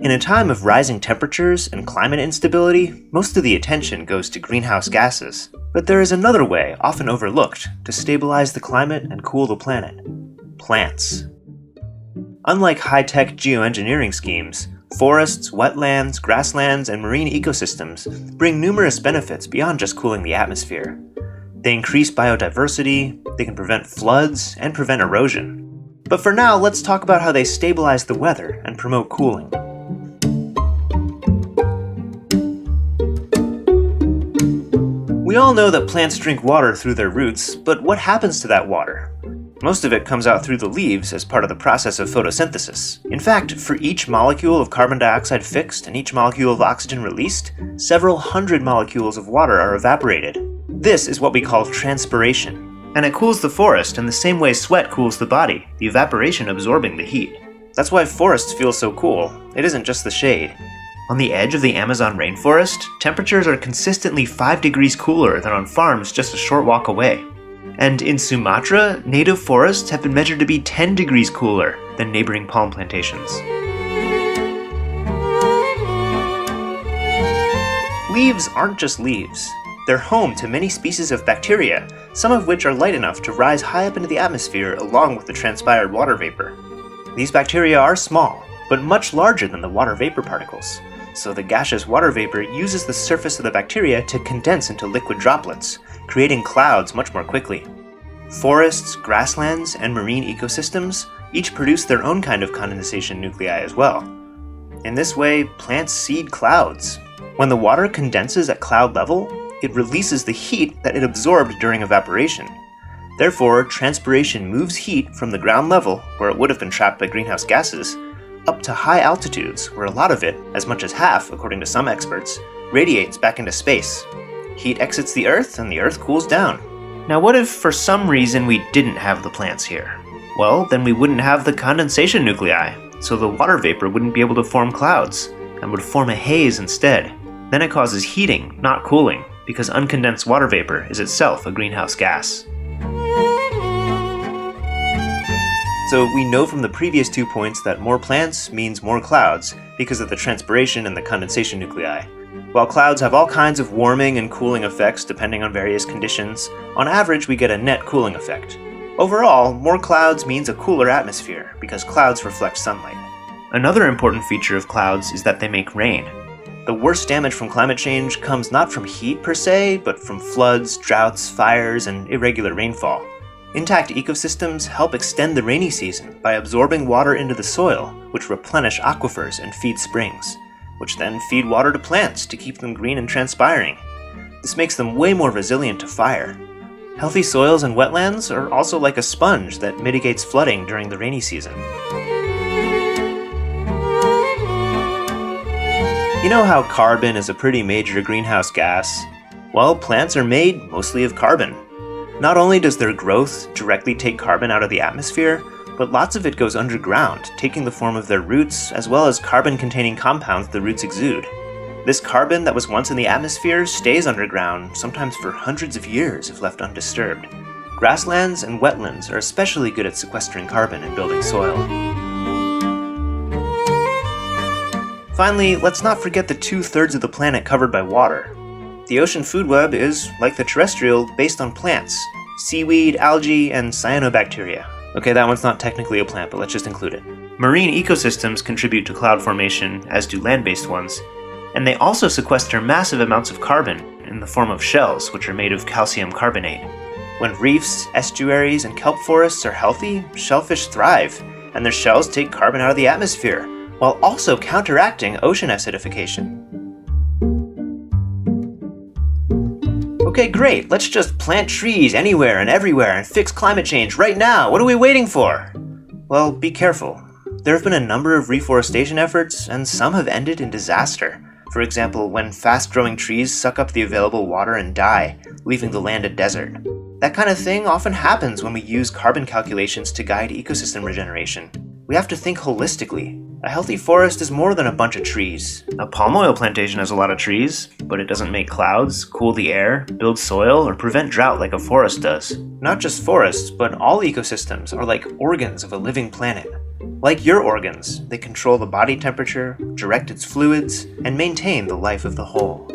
In a time of rising temperatures and climate instability, most of the attention goes to greenhouse gases. But there is another way, often overlooked, to stabilize the climate and cool the planet: plants. Unlike high-tech geoengineering schemes, forests, wetlands, grasslands, and marine ecosystems bring numerous benefits beyond just cooling the atmosphere. They increase biodiversity, they can prevent floods, and prevent erosion. But for now, let's talk about how they stabilize the weather and promote cooling. We all know that plants drink water through their roots, but what happens to that water? Most of it comes out through the leaves as part of the process of photosynthesis. In fact, for each molecule of carbon dioxide fixed and each molecule of oxygen released, several hundred molecules of water are evaporated. This is what we call transpiration. And it cools the forest in the same way sweat cools the body, the evaporation absorbing the heat. That's why forests feel so cool. It isn't just the shade. On the edge of the Amazon rainforest, temperatures are consistently 5 degrees cooler than on farms just a short walk away. And in Sumatra, native forests have been measured to be 10 degrees cooler than neighboring palm plantations. Leaves aren't just leaves. They're home to many species of bacteria, some of which are light enough to rise high up into the atmosphere along with the transpired water vapor. These bacteria are small, but much larger than the water vapor particles. So the gaseous water vapor uses the surface of the bacteria to condense into liquid droplets, creating clouds much more quickly. Forests, grasslands, and marine ecosystems each produce their own kind of condensation nuclei as well. In this way, plants seed clouds. When the water condenses at cloud level, it releases the heat that it absorbed during evaporation. Therefore, transpiration moves heat from the ground level, where it would have been trapped by greenhouse gases, up to high altitudes, where a lot of it, as much as half according to some experts, radiates back into space. Heat exits the Earth, and the Earth cools down. Now what if for some reason we didn't have the plants here? Well, then we wouldn't have the condensation nuclei, so the water vapor wouldn't be able to form clouds, and would form a haze instead. Then it causes heating, not cooling, because uncondensed water vapor is itself a greenhouse gas. So we know from the previous 2 points that more plants means more clouds because of the transpiration and the condensation nuclei. While clouds have all kinds of warming and cooling effects depending on various conditions, on average we get a net cooling effect. Overall, more clouds means a cooler atmosphere because clouds reflect sunlight. Another important feature of clouds is that they make rain. The worst damage from climate change comes not from heat per se, but from floods, droughts, fires, and irregular rainfall. Intact ecosystems help extend the rainy season by absorbing water into the soil, which replenish aquifers and feed springs, which then feed water to plants to keep them green and transpiring. This makes them way more resilient to fire. Healthy soils and wetlands are also like a sponge that mitigates flooding during the rainy season. You know how carbon is a pretty major greenhouse gas? Well, plants are made mostly of carbon. Not only does their growth directly take carbon out of the atmosphere, but lots of it goes underground, taking the form of their roots as well as carbon-containing compounds the roots exude. This carbon that was once in the atmosphere stays underground, sometimes for hundreds of years if left undisturbed. Grasslands and wetlands are especially good at sequestering carbon and building soil. Finally, let's not forget the 2/3 of the planet covered by water. The ocean food web is, like the terrestrial, based on plants: seaweed, algae, and cyanobacteria. Okay, that one's not technically a plant, but let's just include it. Marine ecosystems contribute to cloud formation, as do land-based ones, and they also sequester massive amounts of carbon in the form of shells, which are made of calcium carbonate. When reefs, estuaries, and kelp forests are healthy, shellfish thrive, and their shells take carbon out of the atmosphere, while also counteracting ocean acidification. Okay, great, let's just plant trees anywhere and everywhere and fix climate change right now. What are we waiting for? Well, be careful. There have been a number of reforestation efforts, and some have ended in disaster. For example, when fast-growing trees suck up the available water and die, leaving the land a desert. That kind of thing often happens when we use carbon calculations to guide ecosystem regeneration. We have to think holistically. A healthy forest is more than a bunch of trees. A palm oil plantation has a lot of trees, but it doesn't make clouds, cool the air, build soil, or prevent drought like a forest does. Not just forests, but all ecosystems are like organs of a living planet. Like your organs, they control the body temperature, direct its fluids, and maintain the life of the whole.